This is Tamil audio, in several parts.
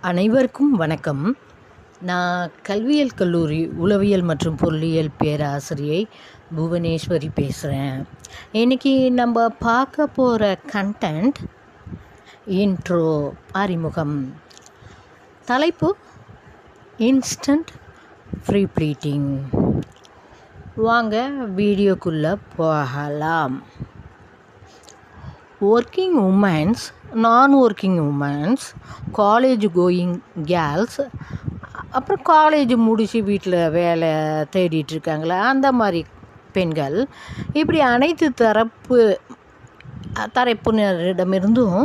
அனைவருக்கும் வணக்கம். நான் கல்வியியல் கல்லூரி உளவியல் மற்றும் பொருளியல் பேராசிரியை புவனேஸ்வரி பேசுகிறேன். இன்றைக்கி நம்ம பார்க்க போகிற கண்டென்ட் இன்ட்ரோ, அறிமுகம். தலைப்பு இன்ஸ்டன்ட் ஃப்ரீ ப்ளீட்டிங். வாங்க வீடியோக்குள்ளே போகலாம். ஒர்க்கிங் உமன்ஸ், நான் working women's, college going girls, அப்புறம் காலேஜ் முடித்து வீட்டில் வேலை தேடிட்டு இருக்காங்களா அந்த மாதிரி பெண்கள், இப்படி அனைத்து தரப்பினரிடமிருந்தும்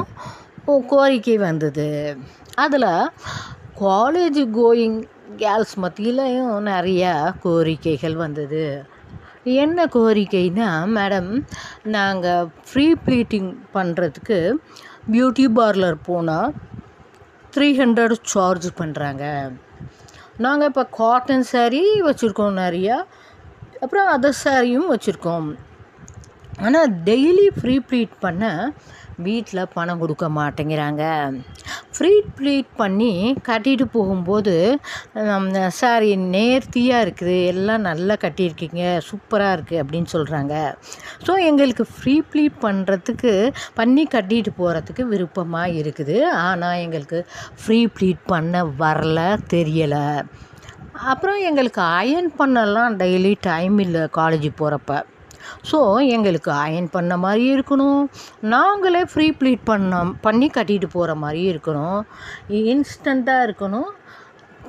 கோரிக்கை வந்தது. அதில் காலேஜ் கோயிங் கேர்ள்ஸ் மத்தியிலையும் நிறையா கோரிக்கைகள் வந்தது. என்ன கோரிக்கைன்னா, மேடம், நாங்கள் ஃப்ரீ ப்ளீட்டிங் பண்ணுறதுக்கு பியூட்டி பார்லர் போனால் 300 சார்ஜ் பண்ணுறாங்க. நாங்கள் இப்போ காட்டன் சாரீ வச்சுருக்கோம் நிறையா, அப்புறம் அதர் சாரியும் வச்சுருக்கோம். ஆனால் டெய்லி ஃப்ரீ ப்ளீட் பண்ண வீட்டில் பணம் கொடுக்க மாட்டேங்கிறாங்க. ஃப்ரீ ப்ளீட் பண்ணி கட்டிட்டு போகும்போது சாரி நேர்த்தியாக இருக்குது, எல்லாம் நல்லா கட்டியிருக்கீங்க, சூப்பராக இருக்குது அப்படின்னு சொல்கிறாங்க. ஸோ எங்களுக்கு ஃப்ரீ ப்ளீட் பண்ணி கட்டிட்டு போகிறதுக்கு விருப்பமாக இருக்குது. ஆனால் எங்களுக்கு ஃப்ரீ ப்ளீட் பண்ண வரல, தெரியலை. அப்புறம் எங்களுக்கு அயர்ன் பண்ணலாம் டெய்லி டைம் இல்லை காலேஜ் போகிறப்ப. ஸோ எங்களுக்கு அயர்ன் பண்ண மாதிரி இருக்கணும், நாங்களே ஃப்ரீ ப்ளீட் பண்ணி கட்டிட்டு போகிற மாதிரி இருக்கணும், இன்ஸ்டண்ட்டாக இருக்கணும்,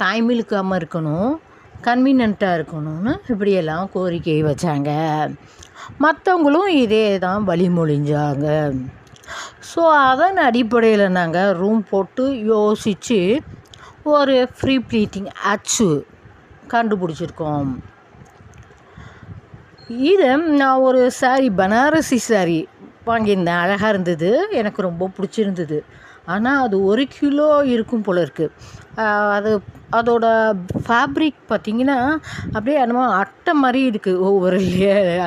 டைம் இழுக்காமல் இருக்கணும், கன்வீனியண்ட்டாக இருக்கணும்னு இப்படியெல்லாம் கோரிக்கை வச்சாங்க. மற்றவங்களும் இதே தான் வழிமொழிஞ்சாங்க. ஸோ அதன் அடிப்படையில் நாங்கள் ரூம் போட்டு யோசித்து ஒரு ஃப்ரீ ப்ளீட்டிங் அச்சு கண்டுபிடிச்சிருக்கோம். இதை நான் ஒரு சாரீ, பனாரசி சாரீ வாங்கியிருந்தேன். அழகாக இருந்தது, எனக்கு ரொம்ப பிடிச்சிருந்தது. ஆனால் அது 1 கிலோ இருக்கும் போல இருக்குது. அதோட ஃபேப்ரிக் பார்த்திங்கன்னா அப்படியே என்னமோ அட்டை மாதிரி இருக்குது, ஒவ்வொரு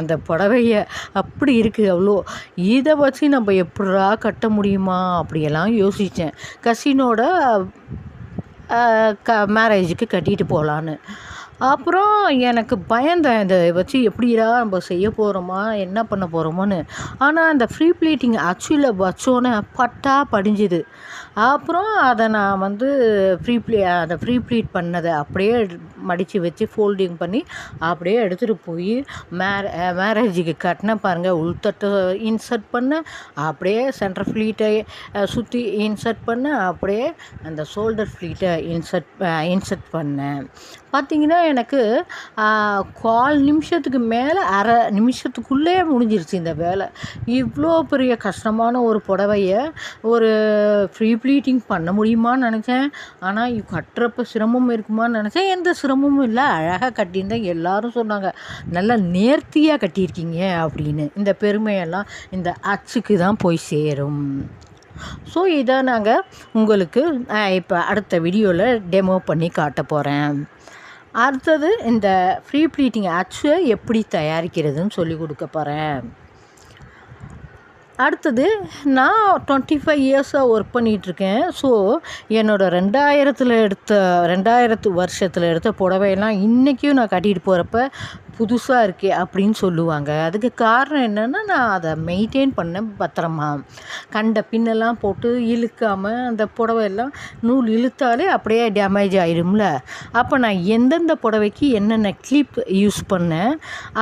அந்த புடவைய அப்படி இருக்குது. அவ்வளோ இதை வச்சு நம்ம எப்படா கட்ட முடியுமா அப்படியெல்லாம் யோசித்தேன். கசினோட மேரேஜுக்கு கட்டிட்டு போகலான்னு. அப்புறம் எனக்கு பயந்தேன், இதை வச்சு எப்படிடா நம்ம செய்ய போகிறோமா, என்ன பண்ண போகிறோமோன்னு. ஆனால் அந்த ஃப்ரீ ப்ளீட்டிங் ஆக்சுவலில் வச்சோன்னே பட்டா படிஞ்சுது. அப்புறம் அதை நான் வந்து அதை ஃப்ரீ ப்ளீட் பண்ணதை அப்படியே மடித்து வச்சு ஃபோல்டிங் பண்ணி அப்படியே எடுத்துகிட்டு போய் மேரேஜுக்கு கட்டின பாருங்கள். உள்தட்டை இன்சர்ட் பண்ண, அப்படியே சென்டர் ஃப்ளீட்டை சுற்றி இன்சர்ட் பண்ண, அப்படியே அந்த ஷோல்டர் ஃப்ளீட்டை இன்சர்ட் பண்ணேன். பார்த்திங்கன்னா எனக்கு 1/4 நிமிஷத்துக்கு மேலே, அரை நிமிஷத்துக்குள்ளே முடிஞ்சிருச்சு இந்த வேலை. இவ்வளோ பெரிய கஷ்டமான ஒரு புடவைய ஒரு ஃப்ரீ ப்ளீட்டிங் பண்ண முடியுமான்னு நினச்சேன். ஆனால் கட்டுறப்ப சிரமம் இருக்குமான்னு நினச்சேன். எந்த சிரமமும் இல்லை, அழகாக கட்டியிருந்தேன். எல்லோரும் சொன்னாங்க, நல்லா நேர்த்தியாக கட்டியிருக்கீங்க அப்படின்னு. இந்த பெருமையெல்லாம் இந்த அச்சுக்கு தான் போய் சேரும். ஸோ இதை நாங்கள் உங்களுக்கு இப்போ அடுத்த வீடியோவில் டெமோ பண்ணி காட்ட போகிறேன். அடுத்தது இந்த ஃப்ரீ ப்ளீட்டிங் அச்சை எப்படி தயாரிக்கிறதுன்னு சொல்லி கொடுக்க போகிறேன். அடுத்தது, நான் 25 இயர்ஸாக ஒர்க் பண்ணிகிட்ருக்கேன். ஸோ என்னோடய 2000 வருஷத்தில் எடுத்த புடவையெல்லாம் இன்றைக்கும் நான் கட்டிட்டு போகிறப்ப புதுசாக இருக்கே அப்படின்னு சொல்லுவாங்க. அதுக்கு காரணம் என்னென்னா, நான் அதை மெயின்டைன் பண்ண பத்திரமா. கண்ட பின்னெல்லாம் போட்டு இழுக்காமல், அந்த புடவையெல்லாம் நூல் இழுத்தாலே அப்படியே டேமேஜ் ஆகிடும்ல. அப்போ நான் எந்தெந்த புடவைக்கு என்னென்ன கிளிப் யூஸ் பண்ணேன்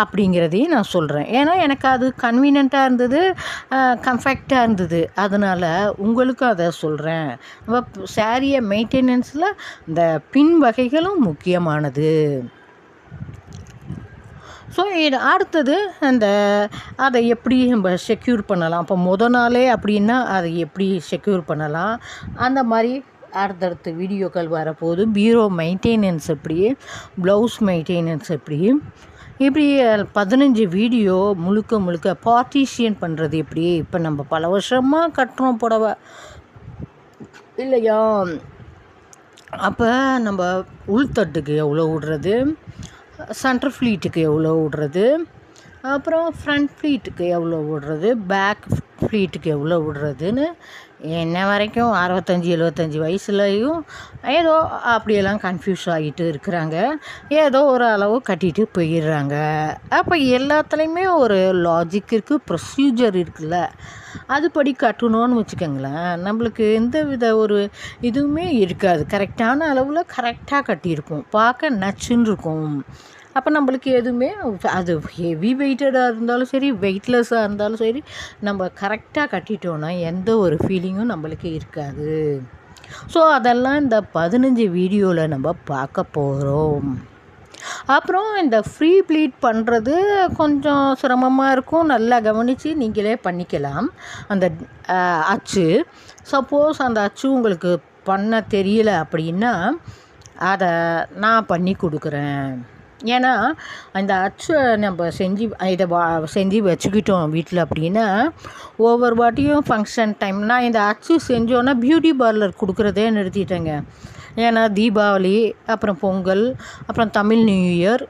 அப்படிங்கிறதையும் நான் சொல்கிறேன். ஏன்னா எனக்கு அது கன்வீனியண்ட்டாக இருந்தது, கம்ஃபர்ட்டாக இருந்தது. அதனால் உங்களுக்கும் அதை சொல்கிறேன். நம்ம சாரியை மெயின்டெனன்ஸில் இந்த பின் வகைகளும் முக்கியமானது. ஸோ இது அடுத்தது, அதை எப்படி நம்ம செக்யூர் பண்ணலாம். இப்போ நாளே அப்படின்னா அதை எப்படி செக்யூர் பண்ணலாம், அந்த மாதிரி அடுத்தடுத்த வீடியோக்கள் வரப்போகுது. பீரோ மெயின்டெனன்ஸ் எப்படி, ப்ளவுஸ் மெயின்டெனன்ஸ் எப்படி, இப்படி 15 வீடியோ முழுக்க பார்ட்டிஷியன் பண்ணுறது எப்படி. இப்போ நம்ம பல வருஷமாக கட்டுறோம் புடவை இல்லையா, அப்போ நம்ம உள்தட்டுக்கு எவ்வளோ விடுறது, சென்டர் ஃப்ளீட்டுக்கு எவ்வளோ விடுறது, அப்புறம் ஃப்ரண்ட் ஃப்ளீட்டுக்கு எவ்வளோ விடுறது, பேக் ஃப்ளீட்டுக்கு எவ்வளோ விடுறதுன்னு என்ன வரைக்கும் 65-75 வயசுலேயும் ஏதோ அப்படியெல்லாம் கன்ஃபியூஸ் ஆகிட்டு இருக்கிறாங்க. ஏதோ ஒரு அளவு கட்டிட்டு போயிடுறாங்க. அப்போ எல்லாத்துலேயுமே ஒரு லாஜிக் இருக்குது, ப்ரொசீஜர் இருக்குல்ல. அதுபடி கட்டணும்னு வச்சுக்கோங்களேன், நம்மளுக்கு எந்த வித ஒரு இதுவுமே இருக்காது. கரெக்டான அளவில் கரெக்டாக கட்டியிருக்கும், பார்க்க நச்சுன்னு இருக்கும். அப்போ நம்மளுக்கு எதுவுமே அது ஹெவி வெயிட்டடாக இருந்தாலும் சரி, வெயிட்லெஸ்ஸாக இருந்தாலும் சரி, நம்ம கரெக்டாக கட்டிட்டோன்னா எந்த ஒரு ஃபீலிங்கும் நம்மளுக்கு இருக்காது. ஸோ அதெல்லாம் இந்த 15 வீடியோவில் நம்ம பார்க்க போகிறோம். அப்புறம் இந்த ஃப்ரீ ப்ளீட் பண்ணுறது கொஞ்சம் சிரமமாக இருக்கும். நல்லா கவனித்து நீங்களே பண்ணிக்கலாம். அந்த அச்சு, சப்போஸ் அந்த அச்சு உங்களுக்கு பண்ண தெரியல அப்படின்னா அதை நான் பண்ணி கொடுக்குறேன். ஏன்னா அந்த அச்சை நம்ம செஞ்சு வச்சுக்கிட்டோம் வீட்டில் அப்படின்னா, ஒவ்வொரு வாட்டியும் ஃபங்க்ஷன் டைம் நான் இந்த அச்சு செஞ்சோன்னா பியூட்டி பார்லர் கொடுக்குறதே நிறுத்திட்டேங்க. ஏன்னா தீபாவளி, அப்புறம் பொங்கல், அப்புறம் Tamil new year,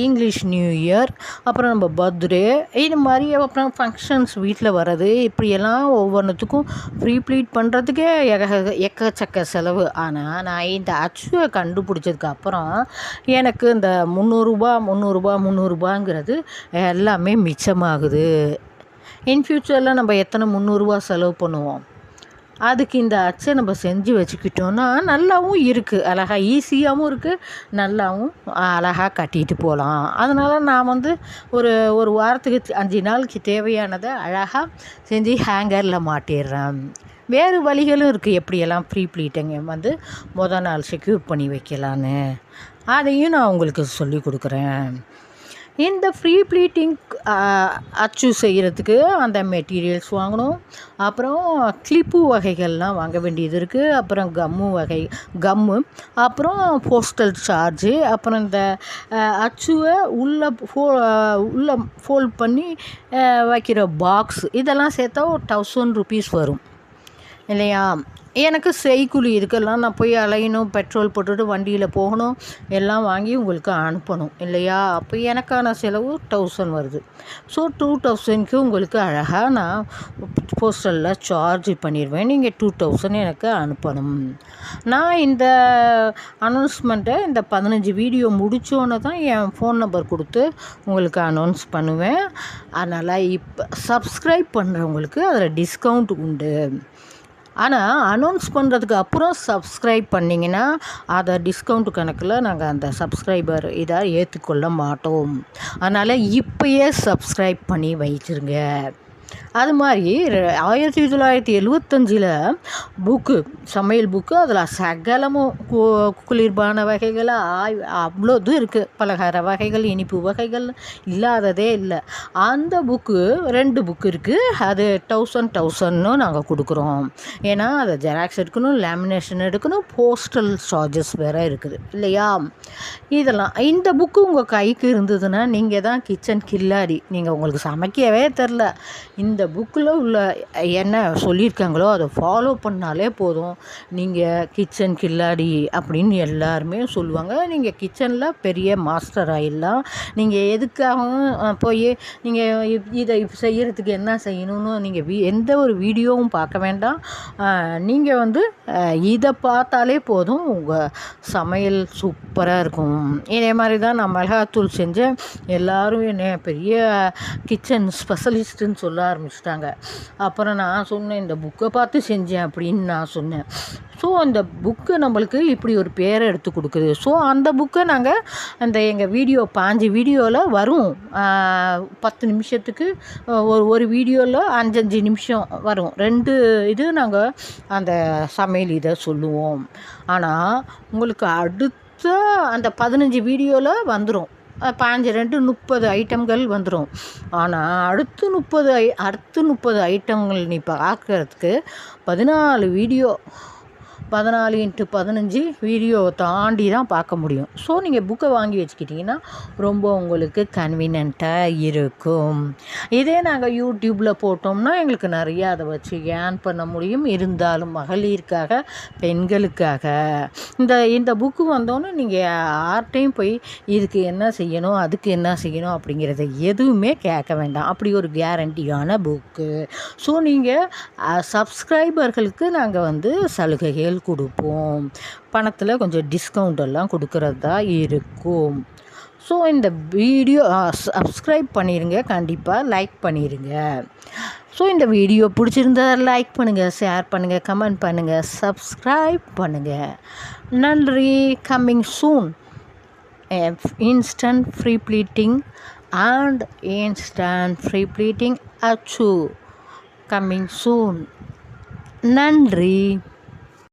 English new year, அப்புறம் நம்ம பர்த்டே, இது மாதிரி அப்புறம் ஃபங்க்ஷன்ஸ் வீட்டில் வர்றது, இப்படியெல்லாம் ஒவ்வொன்றுத்துக்கும் ஃப்ரீ ப்ளீட் பண்ணுறதுக்கே எக்கச்சக்க செலவு. ஆனால் நான் இந்த அச்சுவை கண்டுபிடிச்சதுக்கப்புறம் எனக்கு இந்த முந்நூறுரூபாங்கிறது எல்லாமே மிச்சமாகுது. இன் ஃப்யூச்சரில் நம்ம எத்தனை 300 செலவு பண்ணுவோம்? அதுக்கு இந்த அச்சை நம்ம செஞ்சு வச்சுக்கிட்டோன்னா நல்லாவும் இருக்குது, அழகாக ஈஸியாகவும் இருக்குது, நல்லாவும் அழகாக கட்டிட்டு போகலாம். அதனால் நான் ஒரு வாரத்துக்கு 5 நாளைக்கு தேவையானதை அழகாக செஞ்சு ஹேங்கரில் மாட்டிடுறேன். வேறு வழிகளும் இருக்குது எப்படியெல்லாம் ஃப்ரீ ப்ளீட்டிங்கை மொதல் நாள் செக்யூர் பண்ணி வைக்கலான்னு, அதையும் நான் உங்களுக்கு சொல்லி கொடுக்குறேன். இந்த ஃப்ரீ ப்ளீட்டிங் அச்சு செய்கிறதுக்கு அந்த மெட்டீரியல்ஸ் வாங்கணும். அப்புறம் கிளிப்பு வகைகள்லாம் வாங்க வேண்டியது இருக்குது. அப்புறம் கம்மு, அப்புறம் போஸ்டல் சார்ஜு, அப்புறம் இந்த அச்சுவை உள்ளே ஃபோல்ட் பண்ணி வைக்கிற பாக்ஸ், இதெல்லாம் சேர்த்தா ஒரு 1000 rupees வரும் இல்லையா? எனக்கு செய்கூலி இதுக்கெல்லாம் நான் போய் அலையணும், பெட்ரோல் போட்டுட்டு வண்டியில் போகணும், எல்லாம் வாங்கி உங்களுக்கு அனுப்பணும் இல்லையா? அப்போ எனக்கான செலவு 1000 வருது. ஸோ 2000க்கு உங்களுக்கு அழகாக நான் போஸ்டலில் சார்ஜ் பண்ணிடுவேன். நீங்கள் 2000 எனக்கு அனுப்பணும். நான் இந்த அனௌன்ஸ்மெண்ட்டை இந்த 15 வீடியோ முடித்தோன்னே தான் என் ஃபோன் நம்பர் கொடுத்து உங்களுக்கு அனௌன்ஸ் பண்ணுவேன். அதனால் இப்போ சப்ஸ்கிரைப் பண்ணுறவங்களுக்கு அதில் டிஸ்கவுண்ட் உண்டு. ஆனால் அனௌன்ஸ் பண்ணுறதுக்கு அப்புறம் சப்ஸ்கிரைப் பண்ணிங்கன்னா அதை டிஸ்கவுண்ட் கணக்கில் நாங்கள் அந்த சப்ஸ்கிரைபர் இதை ஏற்றுக்கொள்ள மாட்டோம். அதனால் இப்போயே சப்ஸ்கிரைப் பண்ணி வச்சிருங்க. அது மாதிரி 1975 புக்கு, சமையல் புக்கு, அதில் சகலமும் குளிர்பான வகைகள் அவ்வளோ இது இருக்குது. பலகார வகைகள், இனிப்பு வகைகள் இல்லாததே இல்லை. அந்த புக்கு 2 புக்கு இருக்குது. அது 1000 நாங்கள் கொடுக்குறோம். ஏன்னா அதை ஜெராக்ஸ் எடுக்கணும், லேமினேஷன் எடுக்கணும், போஸ்டல் சார்ஜஸ் வேறு இருக்குது இல்லையா? இதெல்லாம் இந்த புக்கு உங்கள் கைக்கு இருந்ததுன்னா நீங்கள் தான் கிச்சன் கில்லாடி. நீங்கள் உங்களுக்கு சமைக்கவே தெரில, இந்த புக்கில் உள்ள என்ன சொல்லியிருக்காங்களோ அதை ஃபாலோ பண்ணாலே போதும், நீங்கள் கிச்சன் கில்லாடி அப்படின்னு எல்லாருமே சொல்லுவாங்க. நீங்கள் கிச்சனில் பெரிய மாஸ்டர் ஆகிடலாம். நீங்கள் எதுக்காகவும் போய் நீங்கள் இதை செய்கிறதுக்கு என்ன செய்யணும்னு நீங்கள் எந்த ஒரு வீடியோவும் பார்க்க வேண்டாம். நீங்கள் இதை பார்த்தாலே போதும், உங்கள் சமையல் சூப்பராக இருக்கும். இதே மாதிரி தான் நான் மிளகாத்தூள் செஞ்சேன். எல்லோரும் என்ன பெரிய கிச்சன் ஸ்பெஷலிஸ்ட்டுன்னு சொல்ல ஆரம்பிச்சிட்டாங்க. அப்புறம் நான் சொன்னேன், இந்த புக்கை பார்த்து செஞ்சேன் அப்படின்னு நான் சொன்னேன். ஸோ அந்த புக்கு நம்மளுக்கு இப்படி ஒரு பேரை எடுத்து கொடுக்குது. ஸோ அந்த புக்கை நாங்கள் எங்கள் வீடியோ 5 வீடியோவில் வரும். 10 நிமிஷத்துக்கு ஒரு வீடியோவில் 5 நிமிஷம் வரும். 2 இது நாங்கள் அந்த சமையல் இதை சொல்லுவோம். ஆனால் உங்களுக்கு அடுத்த அந்த 15 வீடியோவில் வந்துடும். 5-2 30 ஐட்டங்கள் வந்துடும். ஆனால் அடுத்து 30 ஐட்டங்கள் நீ பார்க்குறதுக்கு 14 வீடியோ 14x15 வீடியோவை தாண்டி தான் பார்க்க முடியும். ஸோ நீங்கள் புக்கை வாங்கி வச்சுக்கிட்டிங்கன்னா ரொம்ப உங்களுக்கு கன்வீனியண்ட்டாக இருக்கும். இதே நாங்கள் யூடியூப்பில் போட்டோம்னா எங்களுக்கு நிறையா அதை வச்சு ஏர்ன் பண்ண முடியும். இருந்தாலும் மகளிருக்காக, பெண்களுக்காக இந்த புக்கு வந்தோன்னே நீங்கள் யார்கிட்டையும் போய் இதுக்கு என்ன செய்யணும், அதுக்கு என்ன செய்யணும் அப்படிங்கிறத எதுவுமே கேட்க வேண்டாம். அப்படி ஒரு கேரண்டியான புக்கு. ஸோ நீங்கள் சப்ஸ்கிரைபர்களுக்கு நாங்கள் சலுகைகள் கொடுப்போம். பணத்தில் கொஞ்சம் டிஸ்கவுண்ட் எல்லாம் கொடுக்கறதா இருக்கும். ஸோ இந்த வீடியோ சப்ஸ்கிரைப் பண்ணிடுங்க, கண்டிப்பாக லைக் பண்ணிடுங்க. ஸோ இந்த வீடியோ பிடிச்சிருந்தா லைக் பண்ணுங்கள், ஷேர் பண்ணுங்கள், கமெண்ட் பண்ணுங்கள், சப்ஸ்கிரைப் பண்ணுங்கள். நன்றி. Coming soon instant free pleating and instant free pleating achu coming soon. நன்றி.